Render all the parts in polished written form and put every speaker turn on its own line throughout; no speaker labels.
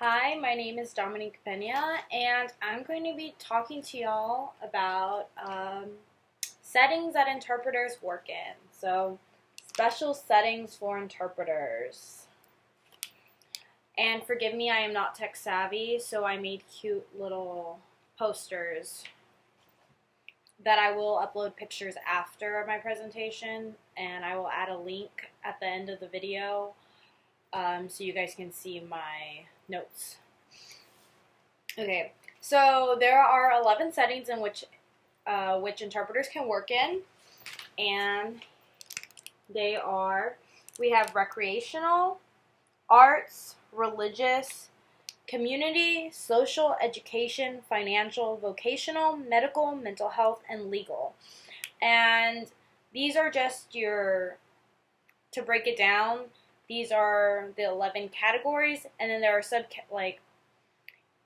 Hi, my name is Dominique Pena, and I'm going to be talking to y'all about settings that interpreters work in. So, special settings for interpreters. And forgive me, I am not tech savvy, so I made cute little posters that I will upload pictures after my presentation, and I will add a link at the end of the video so you guys can see my notes. Okay, so there are 11 settings in which interpreters can work in, and we have recreational, arts, religious, community, social, education, financial, vocational, medical, mental health, and legal. And these are just to break it down, these are the 11 categories, and then there are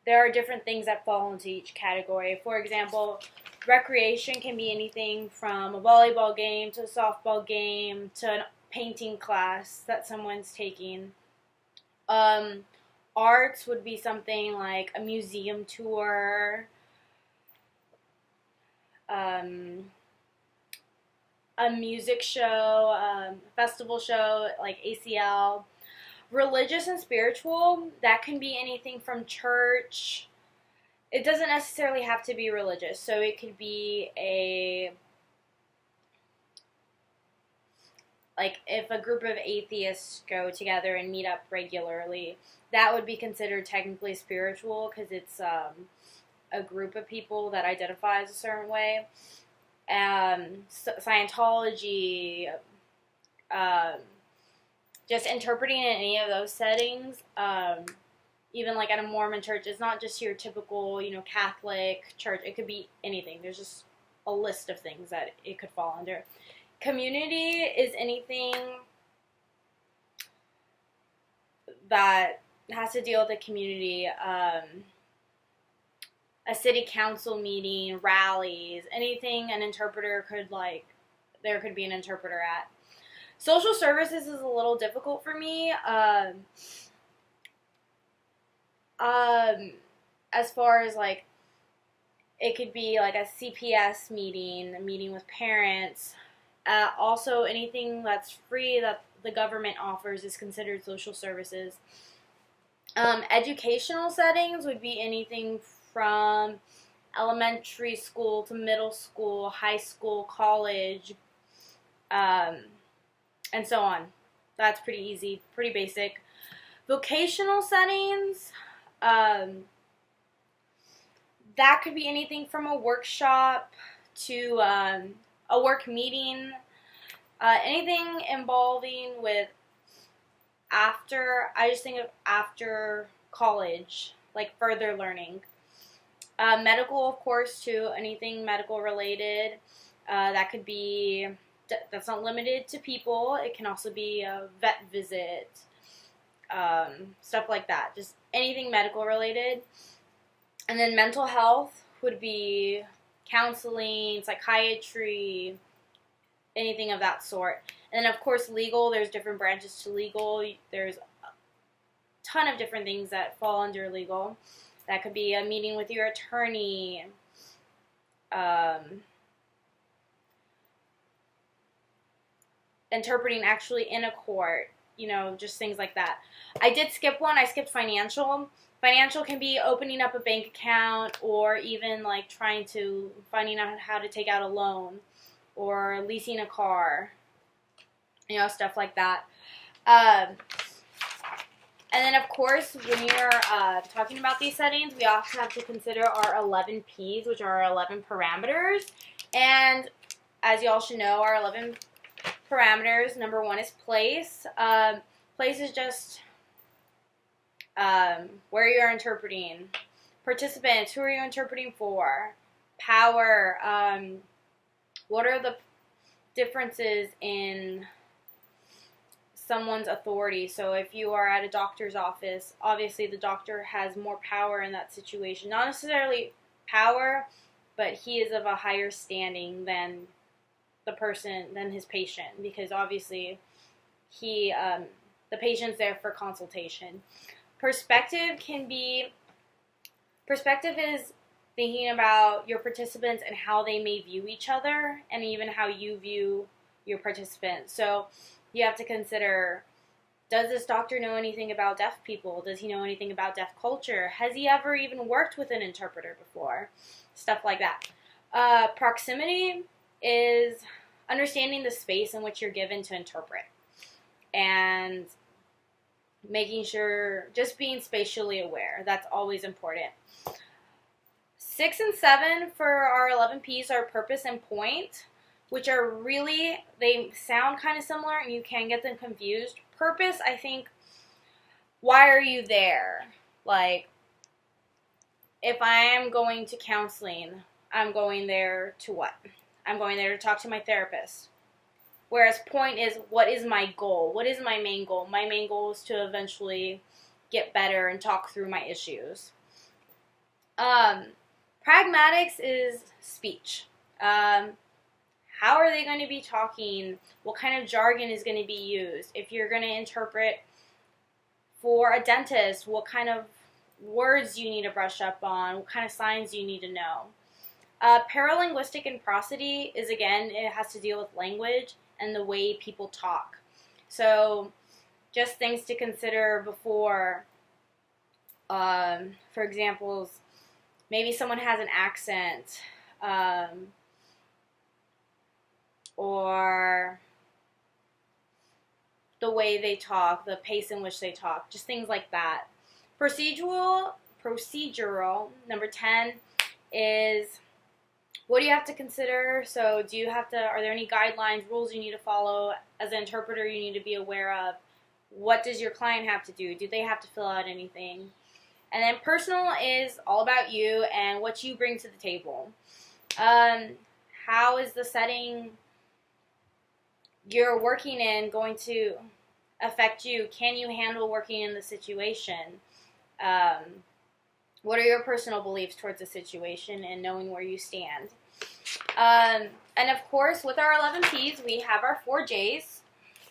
there are different things that fall into each category. For example, recreation can be anything from a volleyball game to a softball game to a painting class that someone's taking. Arts would be something like a museum tour, a music show, festival show like ACL. Religious and spiritual, that can be anything from church. It doesn't necessarily have to be religious, so it could be if a group of atheists go together and meet up regularly, that would be considered technically spiritual because it's a group of people that identify as a certain way. Scientology, just interpreting in any of those settings, even like at a Mormon church, it's not just your typical, Catholic church. It could be anything. There's just a list of things that it could fall under. Community is anything that has to deal with the community. A city council meeting, rallies, anything an interpreter there could be an interpreter at. Social services is a little difficult for me. As far as it could be like a CPS meeting, a meeting with parents. Also, anything that's free that the government offers is considered social services. Educational settings would be anything from elementary school to middle school, high school, college, and so on. That's pretty easy, pretty basic. Vocational settings, that could be anything from a workshop to a work meeting, anything involving with I just think of after college, like further learning. Medical, of course, too, anything medical related. That could be, that's not limited to people. It can also be a vet visit, stuff like that. Just anything medical related. And then mental health would be counseling, psychiatry, anything of that sort. And then, of course, legal, there's different branches to legal. There's a ton of different things that fall under legal. That could be a meeting with your attorney, interpreting actually in a court, just things like that. I did skip one. I skipped financial. Financial can be opening up a bank account or even finding out how to take out a loan or leasing a car, stuff like that. And then, of course, when you're talking about these settings, we also have to consider our 11 Ps, which are our 11 parameters. And as you all should know, our 11 parameters, number one is place. Place is just where you're interpreting. Participants, who are you interpreting for? Power, what are the differences in someone's authority? So if you are at a doctor's office, obviously the doctor has more power in that situation. Not necessarily power, but he is of a higher standing than his patient, because obviously the patient's there for consultation. Perspective is thinking about your participants and how they may view each other, and even how you view your participants. So you have to consider, does this doctor know anything about deaf people? Does he know anything about deaf culture? Has he ever even worked with an interpreter before? Stuff like that. Proximity is understanding the space in which you're given to interpret, and making sure, just being spatially aware. That's always important. 6 and 7 for our 11 P's are purpose and point, which are really, they sound kind of similar and you can get them confused. Purpose, I think, why are you there? Like, if I'm going to counseling, I'm going there to what? I'm going there to talk to my therapist. Whereas point is, what is my goal? What is my main goal? My main goal is to eventually get better and talk through my issues. Pragmatics is speech. How are they going to be talking? What kind of jargon is going to be used? If you're going to interpret for a dentist, what kind of words you need to brush up on? What kind of signs you need to know? Paralinguistic and prosody is, again, it has to deal with language and the way people talk. So just things to consider before, for example, maybe someone has an accent, or the way they talk, the pace in which they talk, just things like that. Procedural, number 10, is what do you have to consider? So do you have to, are there any guidelines, rules you need to follow? As an interpreter, you need to be aware of. What does your client have to do? Do they have to fill out anything? And then personal is all about you and what you bring to the table. How is the setting you're working in going to affect you? Can you handle working in the situation? What are your personal beliefs towards the situation and knowing where you stand? And of course, with our 11 P's, we have our 4 J's,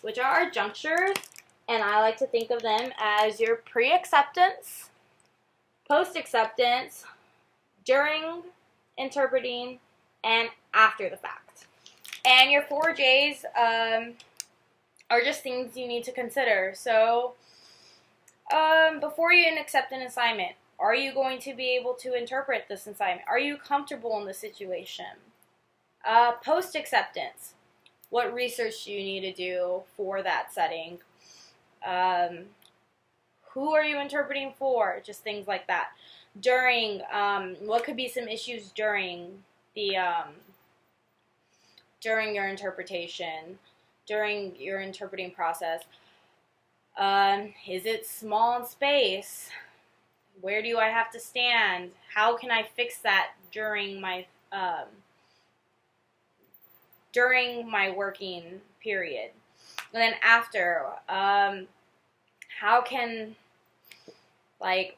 which are our junctures. And I like to think of them as your pre-acceptance, post-acceptance, during interpreting, and after the fact. And your 4 J's are just things you need to consider. So before you accept an assignment, are you going to be able to interpret this assignment? Are you comfortable in the situation? Post-acceptance, what research do you need to do for that setting? Who are you interpreting for? Just things like that. During, what could be some issues during the during your interpretation, during your interpreting process? Is it small in space? Where do I have to stand? How can I fix that during my working period? And then after, how can, like,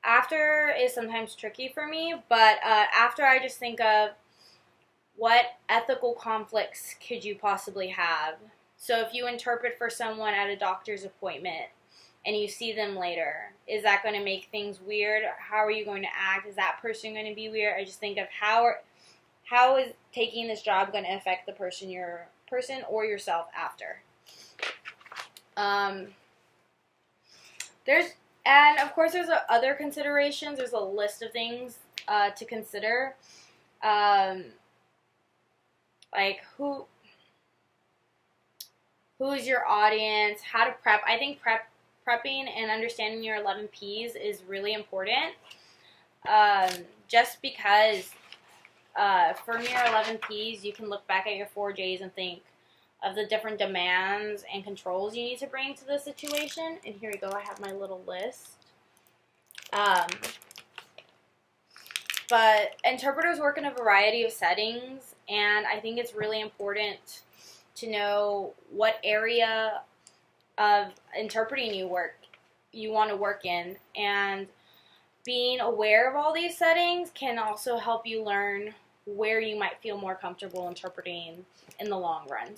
after is sometimes tricky for me, but after I just think of what ethical conflicts could you possibly have. So if you interpret for someone at a doctor's appointment and you see them later, is that going to make things weird? How are you going to act? Is that person going to be weird? I just think of how is taking this job going to affect the person or yourself after. And of course there's other considerations. There's a list of things to consider. Like who is your audience, how to prep. I think prepping and understanding your 11 P's is really important. Just because from your 11 P's, you can look back at your 4 J's and think of the different demands and controls you need to bring to the situation. And here we go, I have my little list. But interpreters work in a variety of settings, and I think it's really important to know what area of interpreting you want to work in. And being aware of all these settings can also help you learn where you might feel more comfortable interpreting in the long run.